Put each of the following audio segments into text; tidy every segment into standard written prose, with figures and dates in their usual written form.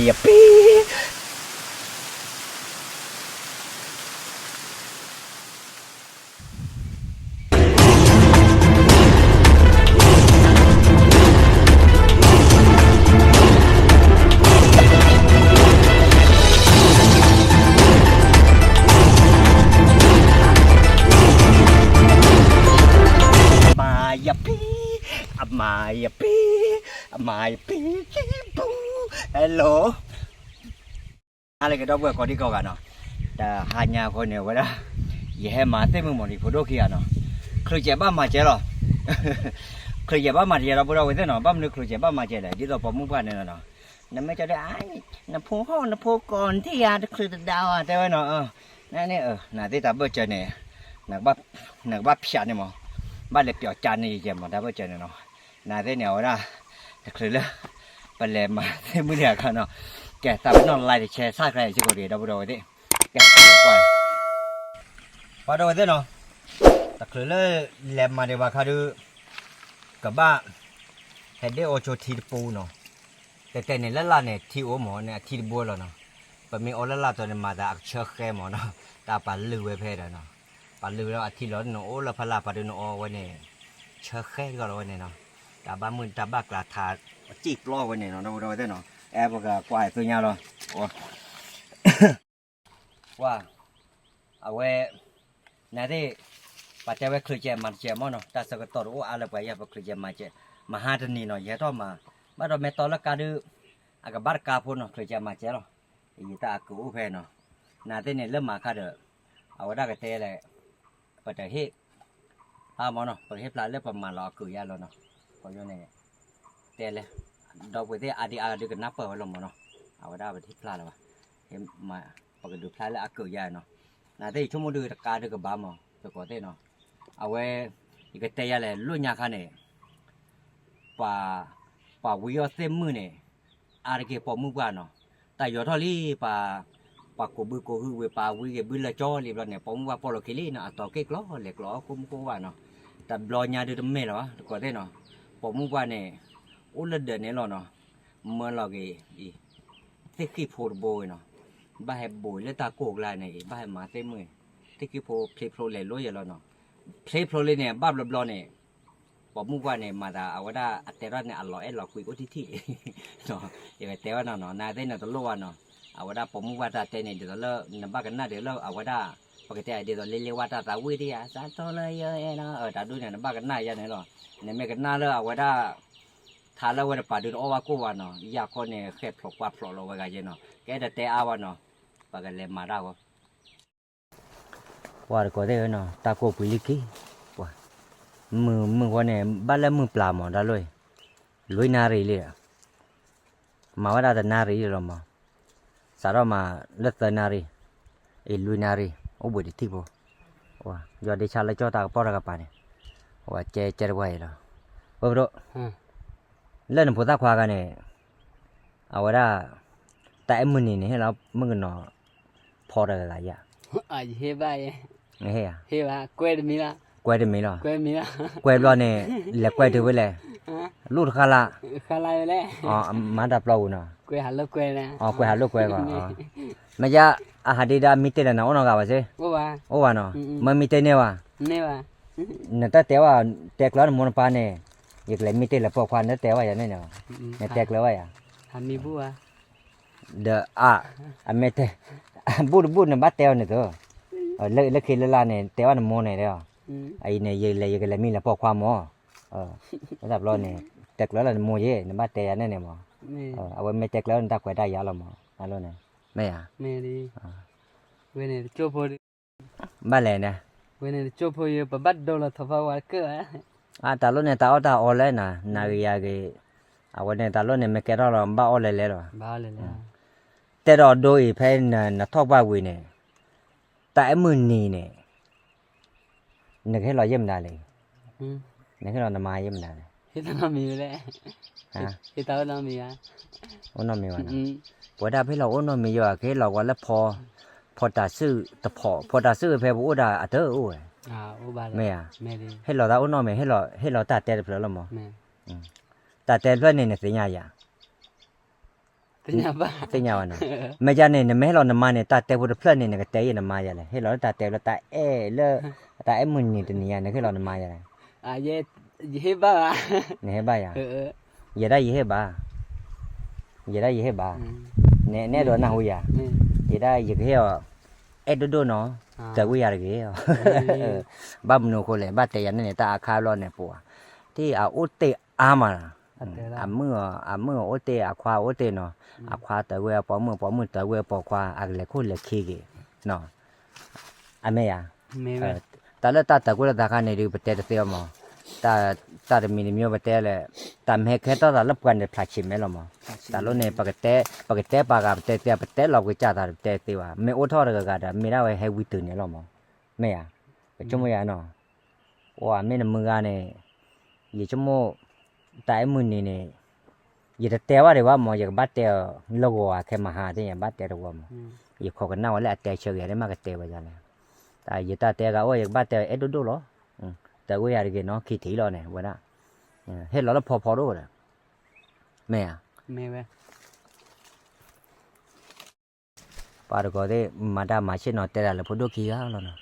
อย่าปีอย่าปีมาอย่าปีมาอย่าปีปูฮัลโหลอะไรกันดอกเบี้ยก่อนที่เขากันเนาะแต่หายาคนเนี่ยว่าละยี่ห้อมาเต็มมือนี่พูดโอเคอ่ะเนาะครูเจ็บบ้ามาเจอหรอครูเจ็บบ้ามาเจอเราพูดเอาไว้เถอะเนาะบ้ามนึกครูเจ็บบ้ามาเจอเลยที่เราพอมุ่งผ่านเนี่ยเนาะนั่นไม่จะได้ไอ้นั่นพูห้องนั่นพูก่อนที่ยาครูจะดาวอ่ะแต่ว่าเนาะนั่นนี่น่ะที่ตาเบื่อเจอเนี่ยนักบ้าพิชาเนี่ยมั้งบ้านเล็กเปียกจานนี่เจ็บมั้งตาเบื่อเจอเนี่ยเนาะน่ะที่เนี่ยว่าแต่ครูเลยไปเลยมาที่มือเดียวกันเนาะแกตาเป็นนอนไล่แชร์ซากอะไรสิกูดีเราพูดเอาไว้ดิแกปล่อยพอดูเถอะเนาะแต่คือเลยแหลมมาเดี๋ยวว่าเขาดูกับบ้าเห็นได้โอโชทีปูเนาะแต่ในละละเนี่ยที่โอหมอเนี่ยทีบัวแล้วเนาะปะมีโอละละตัวเนี่ยมาแต่อักเชือกแค่หมอเนาะตาปลาลือไว้เพศเนาะปลาลือแล้วอาทิตย์ละเนาะโอละพลาปลาดูเนาะไว้เนี่ยเชือกแค่ก็เราไว้เนี่ยเนาะตาบ้ามือตาบ้ากระถาจีบล้อไว้เนี่ยเนาะเราได้เนาะแอบก็กวาดตัวยาวเลยว่าเอาไว้นั่นที่ปัจจัยไว้คลือเจมันเจมันเนาะแต่สกัดตัวโอ้อะไรไปอย่าไปคลือเจมันเจมาหาทันนี่เนาะอย่าต้องมาเราเมตตาละการดูอากาศบาร์กาพูนเนาะคลือเจมันเจหรออีตากูอุเพนเนาะนั่นที่เนี่ยเริ่มมาคาเดอเอาได้ก็เตะเลยปัจจัยที่มันเนาะปัจจัยปลาเริ่มประมาณเราคือยาแล้วเนาะพออยู่เนี่ยเตะเลยดอกไปที่อาดีกันนับเปิดไว้ลงมาเนาะเอาได้ไปที่ปลาแล้ววะเห็นมาปกติดูปลาแล้วคือยาเนาะนั่นที่ชั่วโมงดูตะการดูกับบ้ามั้งตัวก่อนเต้เนาะเอาไว้อีกเตะเลยลุ่นยาคันเนี่ยป่าวิวเต็มมือเนี่ยอะไรเกี่ยวกับมือกันเนาะแต่ยอดทอลี่ป่าโกบือโกหือเวป่าวิเกบือละจ้อเรียบร้อยเนี่ยผมว่าพอเราเคลี่เนาะต่อเก๊กล้อเหล็กล้อคุ้มว่าเนาะแต่บลอยยาดูดไม่หรอก่อนเต้เนาะผมว่าเนี่ยอุลเดินเนี่ยเนาะเมื่อเราเกี่ยเทคิโพดโบยเนาะบ้าแฮบโบยแล้วตาโกกลายเนี่ยบ้าแฮบมาเต็มมือเทคิโพเพลโพเลยล้อยแล้วเนาะเพลโพเลยเนี่ยบ้าบลอยเนี่ยผมว่าเนี่ยมาแต่เอาว่าได้อัตราเนี่ยอร่อยเราคุยกันที่เนาะอย่างแต่ว่าเนาะนาได้เนี่ยตลอดเนาะเอาว่าได้ผมว่าได้แต่เนี่ยเดี๋ยวเราเนี่ยบ้ากันหน้าเดี๋ยวเราเอาว่าได้ปกติเดี๋ยวเราเลี้ยว่าได้แต่วิธีอ่ะสารตัวเลยเยอะเนาะแต่ดูเนี่ยบ้ากันหน้าอย่างนี้เนาะเนี่ยไม่กันหน้าเลยเอาว่าได้ถ้าเราว่าป่าดูโอ้ว่ากูว่าเนาะอยากคนเนี่ยแค่พลอกว่าพลอกเราไว้กันเนาะแกแต่เอาว่าเนาะปากกันเลยมาได้ว่าก็ได้เนาะตาโกปุลิกีมือวันเนี่ยบ้านแล้วมือปลาหมดได้เลยลุยนารีเลยมาว่าได้นารีหรอมาสารมาเลือดนารีลุยนารีโอ้บุตรที่บ่ว่ายอดดิฉันเลยจ่อตาปอระกับปานี่ว่าเจไว้แล้วบ่รู้เล่นผู้ตาควากันเนี่ยเอาว่าได้แต่มือนี่ให้เรามือเนาะพอได้หลายอย่างเฮ้ยบ้าเฮ้ยเฮ้ยบ้ากวยมีละกวยได้มั้ยล่ะกวยมีละกวยรอเนี่ยแหละกวยถือไว้เลยลูดคาละเลยอ๋อมาดับเราเนาะกวยหาลูกกวยนะอ๋อกวยหาลูกกวยก่อนอ๋อไม่จะอาหารดีดามิเตนะโอ้น้องกับว่าสิโอ้ว่าเนาะมันมิเตเนี่ยว่านั่นแต่ว่าแตกแล้วมันปานเนี่ยอยากเลยมิเตละพวกควันแต่ว่าอย่างนี้เนาะเนี่ยแตกแล้วว่าอ่ะทำมีบัวเดอเมเตบูดเนี่ยบัดเตวเนี่ยตัวเลิกคิดละเนี่ยแต่ว่ามันโมเนี่ยเด้อไอ้เนี่ยยังเลยมีละพวกความหมอระดับร้อนเนี่ยแตกแล้วละโมเย่เนี่ยบัดเตวเนี่ยหมอเอาไว้ไม่แตกแล้วตากวยได้ยาละหมออะไรเนี่ยไม่อ่ะไม่ดีเว้ยเนี่ยโจพอบ้านเลยนะเว้ยเนี่ยโจพอเยอะบัดโดนละทว่าว่าเกอตาลุเนี่ยตาเอาตาออเลยนะนาฬิกาเกเอาไว้เนี่ยตาลุเนี่ยไม่แก่เราบ้าออเลยเลยหรอบ้าเลยแต่เราโดยเพื่อนนักทอกบ้าวิเนี่ยแต่มือนี่เนี่ยนึกให้เราเยี่ยมได้เลยนึกให้เราหน้ามาเยี่ยมได้เลยเฮ้ยตอนมีเลยฮะเฮ้ยตอนมีอ่ะโอ้น้องมีวะนะพอได้เพื่อเราโอ้น้องมีเยอะแค่เราว่าแล้วพอตาซื้อตะพอตาซื้อเพื่อพูดได้อัตเตอร์โอ้ยโอ้บ้าเลยไม่ดีให้เราได้โอ้น้องไม่ให้เราตาเตะเพื่อเราหมอตาเตะเพื่อนเนี่ยเสียอย่าง แต่เนี่ยบ้า เสียวันนะไม่ใช่เนี่ยไม่ให้เรานำมาเนี่ยตาเตะบุตรเพื่อนเนี่ยก็เตะยันมาอย่างไรให้เราตาเตะเราตาเลตามึนนี่ตัวนี้เนี่ยให้เรานำมาอย่างไร เย่บ้า เนี่ยให้บ้าอย่างอย่าได้ยี่ให้บ้าอย่าได้ยี่ให้บ้าเนี่ยโดนน่าหัวยาอย่าได้ยี่ให้โดนเนาะแต่กูอยากกี่บ้ามันโนคนเลยบ้าแต่ยันเนี่ยตาข้าวร้อนเนี่ยปัวที่อุตเตอามาเมื่ออุตเตอาควาอุตเตเนาะอาควาแต่เวปอมือแต่เวปอควาอะไรคนเลยขี้กี่เนาะเมย์แต่ละแต่กูละตากันเนี่ยดูประเทศเสียมั้งแต่มีนิยมประเทศเลยแต่เมื่อแค่ตอนเรารับกันเนี่ยพลาดชิมไม่หรอมั้งแต่เราเนี่ยปกติปากกับประเทศเราก็จ่าแต่ประเทศที่ว่าไม่อุทธรณ์ก็ได้ไม่ได้ให้วิตุเนี่ยหรอมั้งไม่อะชั่วโมงเนาะว่าไม่นำมือกันเนี่ยยี่ชั่วโมงแต่มือนี่เนี่ยยี่แต่เตะว่าเดี๋ยวว่ามั้งยี่บัดเตะโลกว่าแค่มหาที่ยี่บัดเตะตัวมั้งยี่ขอกันน่าว่าแหละเตะเฉยๆได้มากกับเตะไปจังเลยแต่ยี่ตาเตะก็ว่ายี่บัดเตะดูหรอแต่กูอยากกินเนาะขี้ถี่แล้วเนี่ยวันน่ะเฮ็ดแล้วพอรู้เลยแม่ปาร์ก็ได้มาได้มาเช่นนอแต่ละพอดูขี้แล้วเนาะ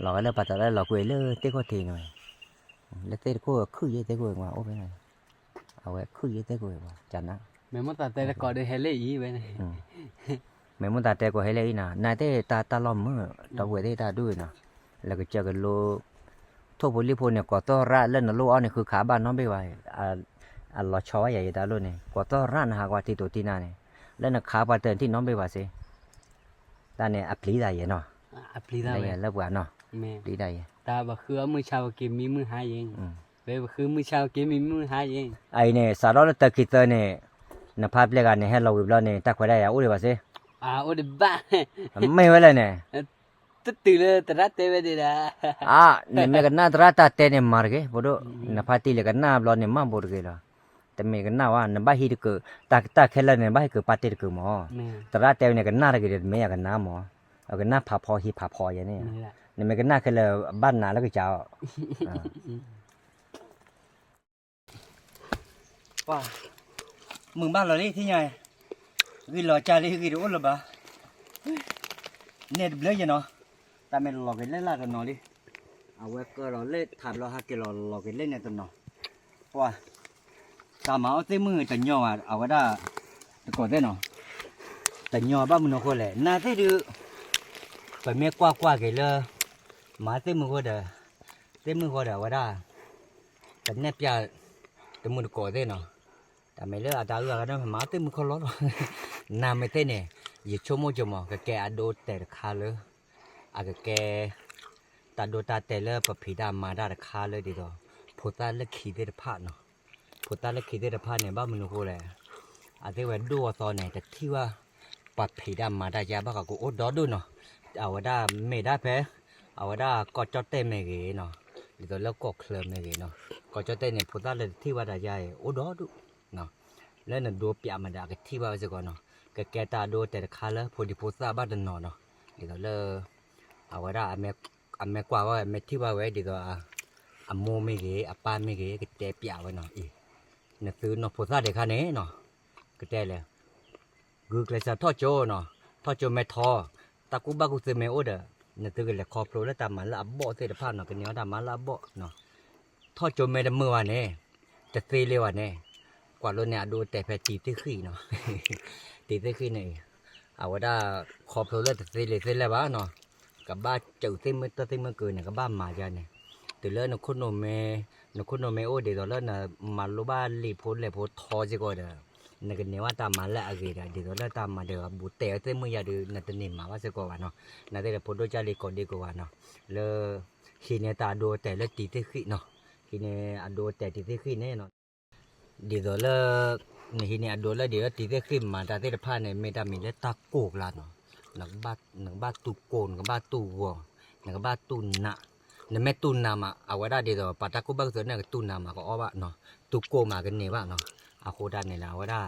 เราก็เลยปัตตาเราคุยเลยเต้ก็ทิ้งหน่อยแล้วเต้ก็คือเยอะเต้ก็ว่าโอ้เป็นไงเอาไว้คือเยอะเต้ก็ว่าจันนะ แม่มดตาแต่ก็ได้เฮเลยอีไว้เนี่ย แม่มุนตาเต้ก็ให้เลยนะนายเต้ตาล้อมมือตัวเวทีตาด้วยนะแล้วก็เจอกันโลทั่วบริพูนเนี่ยก็ต้อร่าเล่นนะลูกเอาเนี่ยคือขาบ้านน้องไปไว้เราชอบใหญ่ตาลูกเนี่ยก็ต้อร่านะหากว่าที่ตัวที่นั่นเนี่ยเล่นนะขาบ้านเตินที่น้องไปไว้สิตาเนี่ยอัปลีได้เนาะ อัปลีได้แล้วว่าเนาะ แม่ ลีได้ ตาบ่คือมื้อเช้ากินมีมื้อหาเองเว้ยบ่คือมื้อเช้ากินมีมื้อหาเองไอ้เนี่ยสารพัดตะกิดเนี่ยนภาพเล็กอันเนี่ยให้เราวิบล้อเนี่ยตักไว้ได้อุ้ยว่าสิโอ้ดิบ้าไม่ไว้เลยเนี่ยตื่นเลยตระเตเวดีละเนี่ยแม่กันน่าตระตาเตเนี่ยมาร์เกบ่ดูนภาตีเล็กกันน่าบล้อเนี่ยมาบ่ร์เกล่ะแต่แม่กันน่าว่าเนี่ยบ้าฮิดก็ตาแค่ละเนี่ยบ้าฮิก็ปาติก็หมอตระเตเนี่ยกันน่าร์เกเนี่ยแม่กันน่าหมอเอากันน่าพาพอฮิพาพออย่างนี้เนี่ยแม่กันน่าแค่ละบ้านน่าแล้วก็เจ้าว้ามึงบ้านเรานี่ที่ไงวิลอจารีกิโดนหรือเปล่าเนี่ยเบลย์เนาะแต่ไม่หลอกกันเล่นละตัวน้อยดิเอาไว้ก็เราเล่นถามเราหากิโลหลอกกันเล่นเนี่ยตัวน้อยว้าตามาเอาเต้มือแต่ย่อเอาไว้ได้ตะกอดได้เนาะแต่ย่อบ้านมึงเอาคนเลยน่าจะดูไปเมียกว่ากันเลยมาเต้มือก็เด้อไว้ได้แต่เนี่ยพี่แต่มือตะกอดได้เนาะแต่ไม่เลิกอาจารย์ก็ได้มาเต้มือเขาล้อน้ำไม่เต้เนี่ยยี่ชั่วโมงก็แกอดูแต่คาเลยก็แกตาดูตาแต่เลยปะผีดำมาได้คาเลยดีต่อพุทธะเล็กขี้ได้ผ่านเนาะพุทธะเล็กขี้ได้ผ่านเนี่ยบ้านมันโหเลยที่ว่าดูตอนไหนแต่ที่ว่าปะผีดำมาได้ยาบ้าก็โอ้ดอดูเนาะเอาว่าได้ไม่ได้แพ้เอาว่าได้ก็จอดเต้ไม่เกเนาะดีต่อแล้วก็เคลื่อนไม่เกเนาะก็จอดเต้เนี่ยพุทธะเลยที่ว่าได้ยาโอ้ดอดูเนาะแล้วนั่นดูเปียมันได้ก็ที่ว่าจะก่อนเนาะก็แกตาดูแต่คาเลยพอดีพุทธะบ้านเดินนอนเนาะดีต่อเลยเอาว่าได้แม่กว่าแม่ที่ว่าไว้ดีต่อโมไม่เกป้าไม่เกก็เตะเปียไว้เนาะเนี่ยซื้อเนาะพุทธะเด็กข้านี้เนาะก็เตะเลยกูเลยจะทอดโจเนาะทอดโจไม่ทอตากูบ้ากูซื้อไม่โอ้เด้อเนี่ยซื้อเลยคอโปรแล้วตามมันละบ่เตะผ่านเนาะกันเนี้ยตามมันละบ่เนาะทอดโจไม่ได้มือวันนี้จะตีเลยวันนี้กว่าเราเนี่ยดูแต่แพตีที่ขี้เนาะตีที่ขี้นี่เอาว่าได้คอโปรแล้วจะตีเลยแล้วบ้าเนาะกับบ้าเจ้าที่เมื่อเกินเนี่ยกับบ้ามาจานเนี่ยtừ lớn nó khôn nôm mê ô để đó là mà lô ba lì phốt thò chứ coi đó là cái nếu mà ta mà lại gì đó để đó là ta mà được bút tẻ tới mới giờ được là tên niệm mà sẽ coi vào nó là đây là phốt đôi cha lì còn đi coi vào nó là khi này ta đua tẻ là tí tới khi nó khi này ăn đua tẻ tí tới khi này nó để đó là khi này ăn đua là để tí tới khi mà ta tới là pha này mình ta mình là ta cổ là nó ba tu cồn nó ba tu vò nó ba tu nạเนี่ยแม่ตุนนามาเอาไว้ได้ดีต่อปัตตากุบักเสือเนี่ยตุนนามาก็อ้อบ้านเนาะตุโกมากันเนี่ยบ้านเนาะเอาโคดันเนี่ยนะเอาไว้ได้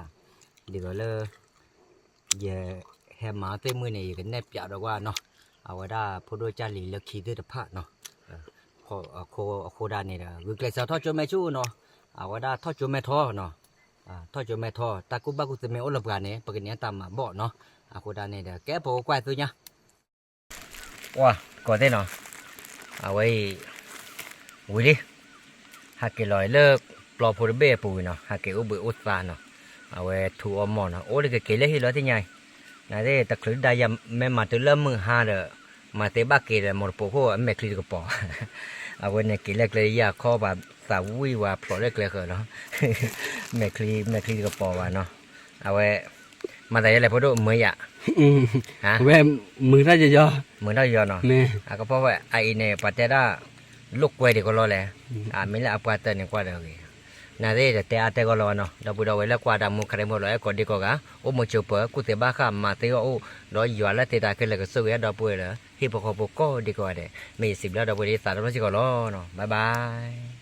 ดีต่อเลยเย่แฮมมาเต้มือเนี่ยกันแนบยาวดอกว่าเนาะเอาไว้ได้พอโดยจารีเลือกขี้ด้วยตะพะเนาะโคดันเนี่ยนะคือเกล็ดสาวทอดจนแม่ชู้เนาะเอาไว้ได้ทอดจนแม่ท้อเนาะ ท่อจะแม่ท่อตากุบักกุจะแม่อลบกันเนี่ยปกติตามมาบ่เนาะโคดาเนี่ยเดี๋ยวแกพอกวาดตัวเนาะ ว้าก่อนได้เนาะเอาไว้อุ้ยดิหากเกลอยเลิกปลอพูดเบ้ปุยเนาะหากเกอุบอุตสาเนาะเอาไว้ถูอมเนาะโอ้ยเกเล่ที่ร้อยที่ใหญ่นั่นเด้ตะครุดได้ยังแม่มาตัวเริ่มมือหาเด้อมาเตบ้าเกลหมดโปโคแม่คลีก็ปอเอาไว้เนี่ยเกลเลยอยากข้อแบบสาวุยว่าปลอเล็กเลยเนาะแม่คลีก็ปอว่าเนาะเอาไว้มาแต่อะไรพอดูมืออ่ะฮะ เว้มือถ้าจะย่อ มือเราเยอะเนาะ แม่ ก็เพราะว่าไอเนี่ยปัจจัยได้ลูกไว้เด็กก็รอแหละไม่ละปัจจัยเนี่ยกว่าเดิมนั่นเองแต่อาเตก็รอเนาะเราบุเราไว้แล้วกว่าดำมุขเรมรอยก็ดีกว่าโอ้โมจูเปอร์กูเตบ้าข้ามมาเตโอ้รอยอยู่แล้วเตตาขึ้นเลยก็สู้แล้วดอกปุยเลยฮิปโปโคโปโก้ดีกว่าเด้ไม่สิบแล้วดอกปุยสารพัดสิก็รอเนาะบ๊ายบาย